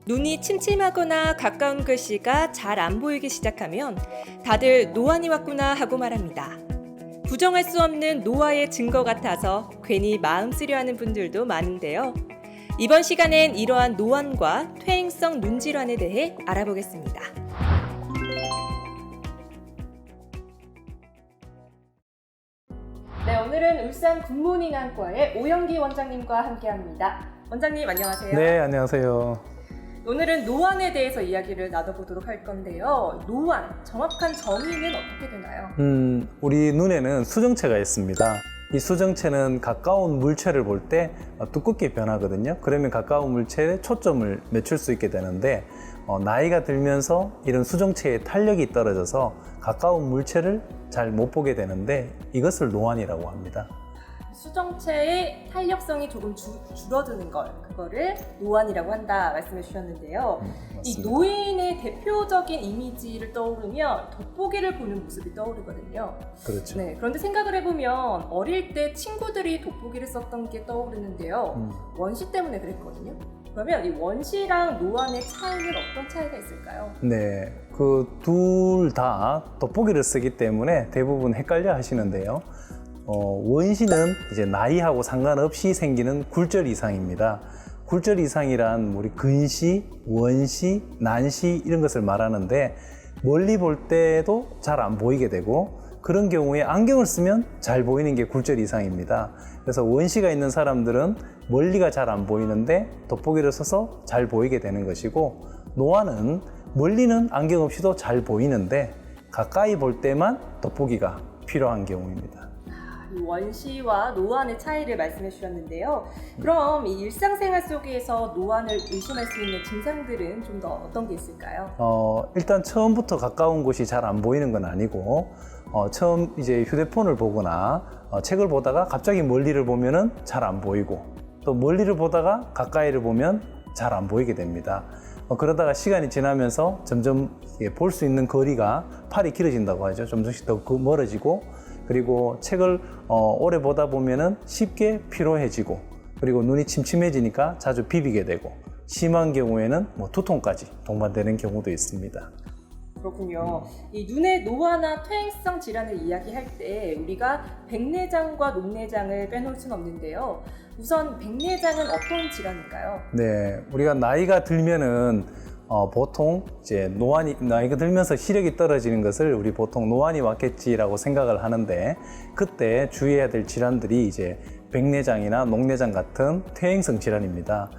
눈이 침침하거나 가까운 글씨가 잘 안 보이기 시작하면 다들 노안이 왔구나 하고 말합니다. 부정할 수 없는 노화의 증거 같아서 괜히 마음 쓰려하는 분들도 많은데요. 이번 시간엔 이러한 노안과 퇴행성 눈질환에 대해 알아보겠습니다. 네, 오늘은 울산 굿모닝 안과의 오영기 원장님과 함께합니다. 원장님 안녕하세요. 네, 안녕하세요. 오늘은 노안에 대해서 이야기를 나눠보도록 할 건데요. 노안, 정확한 정의는 어떻게 되나요? 우리 눈에는 수정체가 있습니다. 이 수정체는 가까운 물체를 볼 때 두껍게 변하거든요. 그러면 가까운 물체에 초점을 맞출 수 있게 되는데 나이가 들면서 이런 수정체의 탄력이 떨어져서 가까운 물체를 잘 못 보게 되는데 이것을 노안이라고 합니다. 수정체의 탄력성이 조금 줄어드는 그거를 노안이라고 한다 말씀해 주셨는데요. 이 노인의 대표적인 이미지를 떠오르면 돋보기를 보는 모습이 떠오르거든요. 그렇죠. 네, 그런데 생각을 해보면 어릴 때 친구들이 돋보기를 썼던 게 떠오르는데요. 원시 때문에 그랬거든요. 그러면 이 원시랑 노안의 차이는 어떤 차이가 있을까요? 네, 그 둘 다 돋보기를 쓰기 때문에 대부분 헷갈려 하시는데요. 원시는 이제 나이하고 상관없이 생기는 굴절 이상입니다. 굴절 이상이란 우리 근시, 원시, 난시 이런 것을 말하는데 멀리 볼 때도 잘 안 보이게 되고 그런 경우에 안경을 쓰면 잘 보이는 게 굴절 이상입니다. 그래서 원시가 있는 사람들은 멀리가 잘 안 보이는데 돋보기를 써서 잘 보이게 되는 것이고 노안은 멀리는 안경 없이도 잘 보이는데 가까이 볼 때만 돋보기가 필요한 경우입니다. 이 원시와 노안의 차이를 말씀해 주셨는데요. 그럼 이 일상생활 속에서 노안을 의심할 수 있는 증상들은 좀 더 어떤 게 있을까요? 일단 처음부터 가까운 곳이 잘 안 보이는 건 아니고 처음 이제 휴대폰을 보거나 책을 보다가 갑자기 멀리를 보면은 잘 안 보이고 또 멀리를 보다가 가까이를 보면 잘 안 보이게 됩니다. 그러다가 시간이 지나면서 점점 볼 수 있는 거리가 팔이 길어진다고 하죠. 점점씩 더 멀어지고 그리고 책을 오래 보다 보면은 쉽게 피로해지고 그리고 눈이 침침해지니까 자주 비비게 되고 심한 경우에는 두통까지 동반되는 경우도 있습니다. 그렇군요. 이 눈의 노화나 퇴행성 질환을 이야기할 때 우리가 백내장과 녹내장을 빼놓을 수는 없는데요. 우선 백내장은 어떤 질환인가요? 네, 우리가 나이가 들면은 보통 이제 나이가 들면서 시력이 떨어지는 것을 우리 보통 노안이 왔겠지라고 생각을 하는데 그때 주의해야 될 질환들이 이제 백내장이나 녹내장 같은 퇴행성 질환입니다.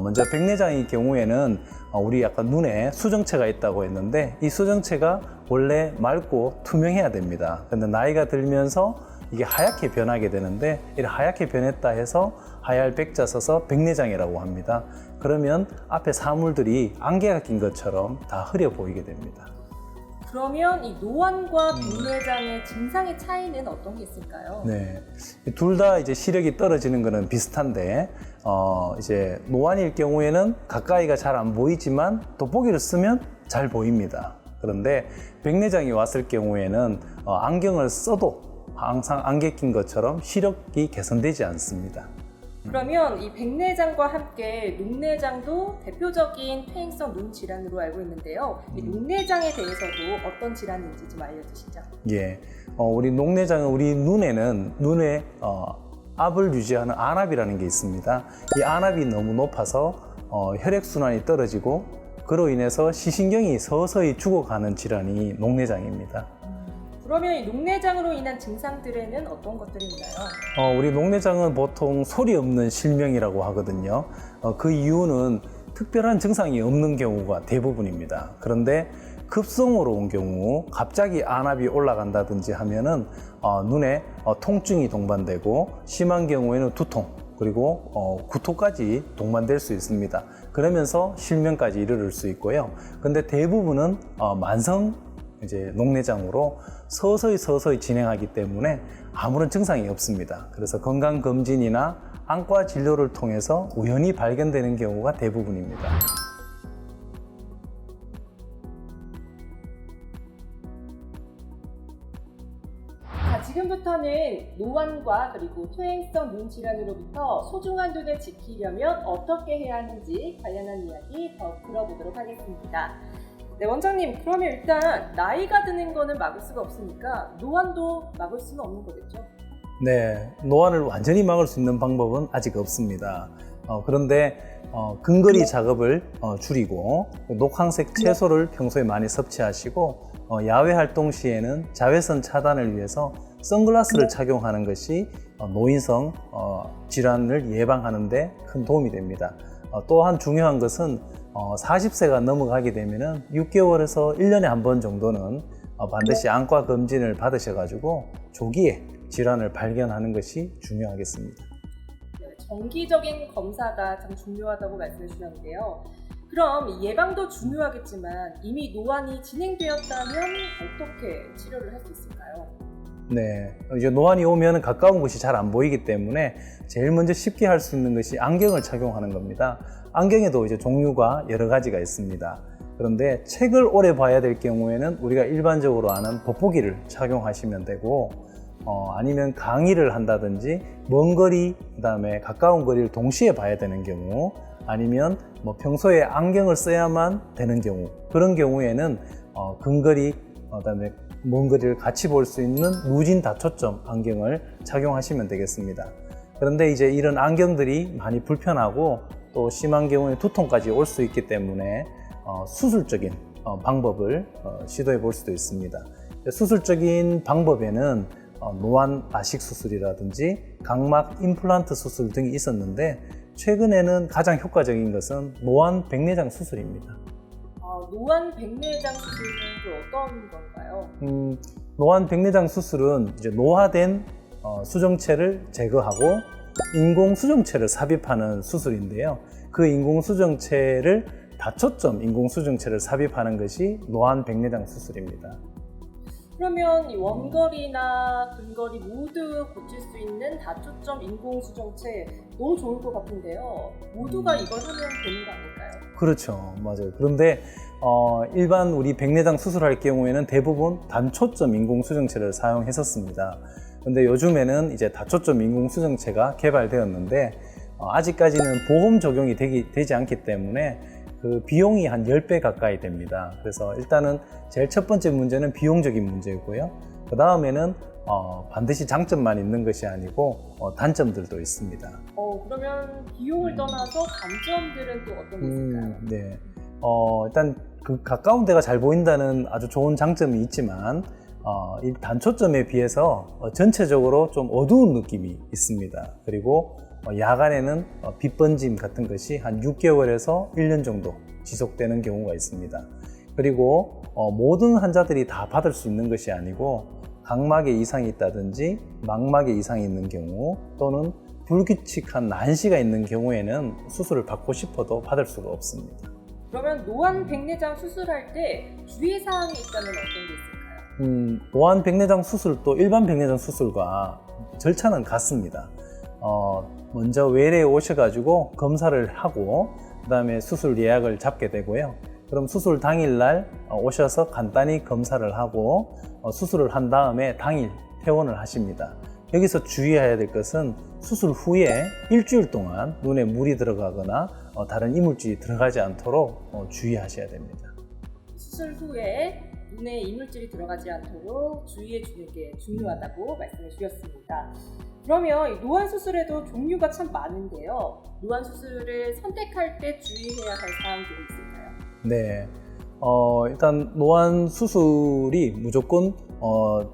먼저 백내장의 경우에는 우리 약간 눈에 수정체가 있다고 했는데 이 수정체가 원래 맑고 투명해야 됩니다. 근데 나이가 들면서 이게 하얗게 변하게 되는데 이렇게 하얗게 변했다 해서 하얄 백자 써서 백내장이라고 합니다. 그러면 앞에 사물들이 안개가 낀 것처럼 다 흐려 보이게 됩니다. 그러면 이 노안과 백내장의 증상의 차이는 어떤 게 있을까요? 네, 둘 다 이제 시력이 떨어지는 것은 비슷한데 이제 노안일 경우에는 가까이가 잘 안 보이지만 돋보기를 쓰면 잘 보입니다. 그런데 백내장이 왔을 경우에는 안경을 써도 항상 안개 낀 것처럼 시력이 개선되지 않습니다. 그러면 이 백내장과 함께 녹내장도 대표적인 퇴행성 눈 질환으로 알고 있는데요. 이 녹내장에 대해서도 어떤 질환인지 좀 알려주시죠. 예, 우리 녹내장은 우리 눈에는 눈의 압을 유지하는 안압이라는 게 있습니다. 이 안압이 너무 높아서 혈액순환이 떨어지고 그로 인해서 시신경이 서서히 죽어가는 질환이 녹내장입니다. 그러면 이 녹내장으로 인한 증상들에는 어떤 것들이 있나요? 우리 녹내장은 보통 소리 없는 실명이라고 하거든요. 그 이유는 특별한 증상이 없는 경우가 대부분입니다. 그런데 급성으로 온 경우 갑자기 안압이 올라간다든지 하면은 눈에 통증이 동반되고 심한 경우에는 두통 그리고 구토까지 동반될 수 있습니다. 그러면서 실명까지 이르를 수 있고요. 근데 대부분은 만성 이제 녹내장으로 서서히 진행하기 때문에 아무런 증상이 없습니다. 그래서 건강검진이나 안과 진료를 통해서 우연히 발견되는 경우가 대부분입니다. 지금부터 지금부터는 노안과 그리고 퇴행성 눈 질환으로부터 소중한 눈을 지키려면 어떻게 해야 하는지 관련한 이야기 더 들어보도록 하겠습니다. 네, 원장님, 그러면 일단 나이가 드는 거는 막을 수가 없으니까 노안도 막을 수는 없는 거겠죠? 네, 노안을 완전히 막을 수 있는 방법은 아직 없습니다. 그런데 근거리 작업을 줄이고 녹황색 채소를 평소에 많이 섭취하시고 야외 활동 시에는 자외선 차단을 위해서 선글라스를 착용하는 것이 노인성 질환을 예방하는 데 큰 도움이 됩니다. 또한 중요한 것은 40세가 넘어가게 되면 6개월에서 1년에 한 번 정도는 반드시 안과 검진을 받으셔가지고 조기에 질환을 발견하는 것이 중요하겠습니다. 정기적인 검사가 참 중요하다고 말씀해 주셨는데요. 그럼 예방도 중요하겠지만 이미 노안이 진행되었다면 어떻게 치료를 할 수 있을까요? 네, 이제 노안이 오면 가까운 곳이 잘 안 보이기 때문에 제일 먼저 쉽게 할 수 있는 것이 안경을 착용하는 겁니다. 안경에도 이제 종류가 여러 가지가 있습니다. 그런데 책을 오래 봐야 될 경우에는 우리가 일반적으로 아는 돋보기를 착용하시면 되고, 아니면 강의를 한다든지 먼 거리, 그다음에 가까운 거리를 동시에 봐야 되는 경우, 아니면 뭐 평소에 안경을 써야만 되는 경우, 그런 경우에는 근거리, 그다음에 먼 거리를 같이 볼 수 있는 무진 다초점 안경을 착용하시면 되겠습니다. 그런데 이제 이런 안경들이 많이 불편하고 또 심한 경우에 두통까지 올 수 있기 때문에 수술적인 방법을 시도해 볼 수도 있습니다. 수술적인 방법에는 노안 라식 수술이라든지 각막 임플란트 수술 등이 있었는데 최근에는 가장 효과적인 것은 노안 백내장 수술입니다. 노안 백내장 수술은 또 어떤 건가요? 노안 백내장 수술은 이제 노화된 수정체를 제거하고 인공 수정체를 삽입하는 수술인데요. 그 인공 수정체를 다초점 인공 수정체를 삽입하는 것이 노안 백내장 수술입니다. 그러면 이 원거리나 근거리 모두 고칠 수 있는 다초점 인공 수정체 너무 좋을 것 같은데요. 모두가 이걸 하면 되는 거 아닐까요? 그렇죠, 맞아요. 그런데 일반 우리 백내장 수술할 경우에는 대부분 단초점 인공 수정체를 사용했었습니다. 근데 요즘에는 이제 다초점 인공 수정체가 개발되었는데 아직까지는 보험 적용이 되지 않기 때문에 그 비용이 한 10배 가까이 됩니다. 그래서 일단은 제일 첫 번째 문제는 비용적인 문제고요. 그 다음에는 반드시 장점만 있는 것이 아니고 단점들도 있습니다. 그러면 비용을 떠나서 단점들은 또 어떤 게 있을까요? 네. 일단 그 가까운 데가 잘 보인다는 아주 좋은 장점이 있지만 이 단초점에 비해서 전체적으로 좀 어두운 느낌이 있습니다. 그리고 야간에는 빛 번짐 같은 것이 한 6개월에서 1년 정도 지속되는 경우가 있습니다. 그리고 모든 환자들이 다 받을 수 있는 것이 아니고 각막에 이상이 있다든지 망막에 이상이 있는 경우 또는 불규칙한 난시가 있는 경우에는 수술을 받고 싶어도 받을 수가 없습니다. 그러면 노안 백내장 수술할 때 주의사항이 있다면 어떤 게 있을까요? 노안 백내장 수술도 일반 백내장 수술과 절차는 같습니다. 먼저 외래에 오셔가지고 검사를 하고 그 다음에 수술 예약을 잡게 되고요. 그럼 수술 당일날 오셔서 간단히 검사를 하고 수술을 한 다음에 당일 퇴원을 하십니다. 여기서 주의해야 될 것은 수술 후에 일주일 동안 눈에 물이 들어가거나 다른 이물질이 들어가지 않도록 주의하셔야 됩니다. 수술 후에 눈에 이물질이 들어가지 않도록 주의해 주는 게 중요하다고 말씀해 주셨습니다. 그러면 이 노안 수술에도 종류가 참 많은데요. 노안 수술을 선택할 때 주의해야 할 사항들이 있을까요? 네, 일단 노안 수술이 무조건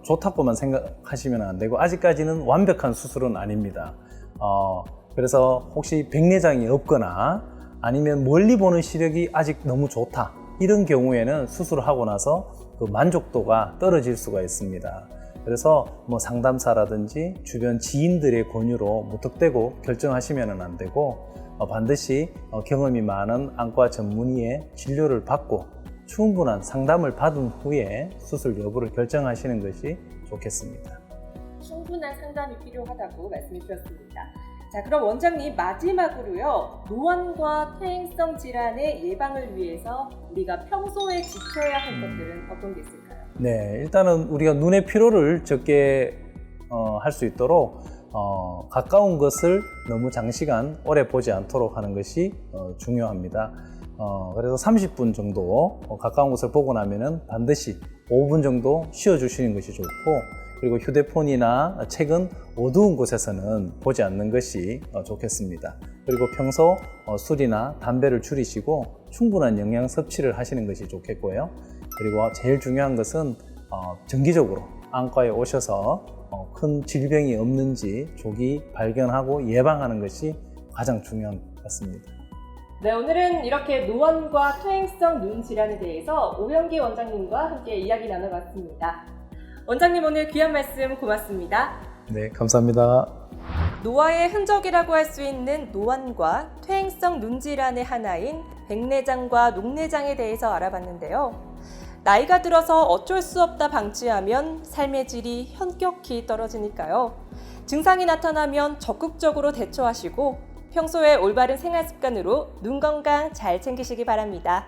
좋다고만 생각하시면 안 되고 아직까지는 완벽한 수술은 아닙니다. 그래서 혹시 백내장이 없거나 아니면 멀리 보는 시력이 아직 너무 좋다 이런 경우에는 수술을 하고 나서 그 만족도가 떨어질 수가 있습니다. 그래서 뭐 상담사라든지 주변 지인들의 권유로 무턱대고 결정하시면 안 되고 반드시 경험이 많은 안과 전문의의 진료를 받고 충분한 상담을 받은 후에 수술 여부를 결정하시는 것이 좋겠습니다. 충분한 상담이 필요하다고 말씀해 주셨습니다. 자, 그럼 원장님 마지막으로요. 노안과 퇴행성 질환의 예방을 위해서 우리가 평소에 지켜야 할 것들은 어떤 게 있을까요? 네, 일단은 우리가 눈의 피로를 적게 할 수 있도록 가까운 것을 너무 장시간 오래 보지 않도록 하는 것이 중요합니다. 그래서 30분 정도 가까운 곳을 보고 나면은 반드시 5분 정도 쉬어주시는 것이 좋고, 그리고 휴대폰이나 책은 어두운 곳에서는 보지 않는 것이 좋겠습니다. 그리고 평소 술이나 담배를 줄이시고 충분한 영양 섭취를 하시는 것이 좋겠고요. 그리고 제일 중요한 것은 정기적으로 안과에 오셔서 큰 질병이 없는지 조기 발견하고 예방하는 것이 가장 중요한 것 같습니다. 네, 오늘은 이렇게 노안과 퇴행성 눈 질환에 대해서 오영기 원장님과 함께 이야기 나눠봤습니다. 원장님, 오늘 귀한 말씀 고맙습니다. 네, 감사합니다. 노화의 흔적이라고 할 수 있는 노안과 퇴행성 눈 질환의 하나인 백내장과 녹내장에 대해서 알아봤는데요. 나이가 들어서 어쩔 수 없다 방치하면 삶의 질이 현격히 떨어지니까요. 증상이 나타나면 적극적으로 대처하시고 평소에 올바른 생활 습관으로 눈 건강 잘 챙기시기 바랍니다.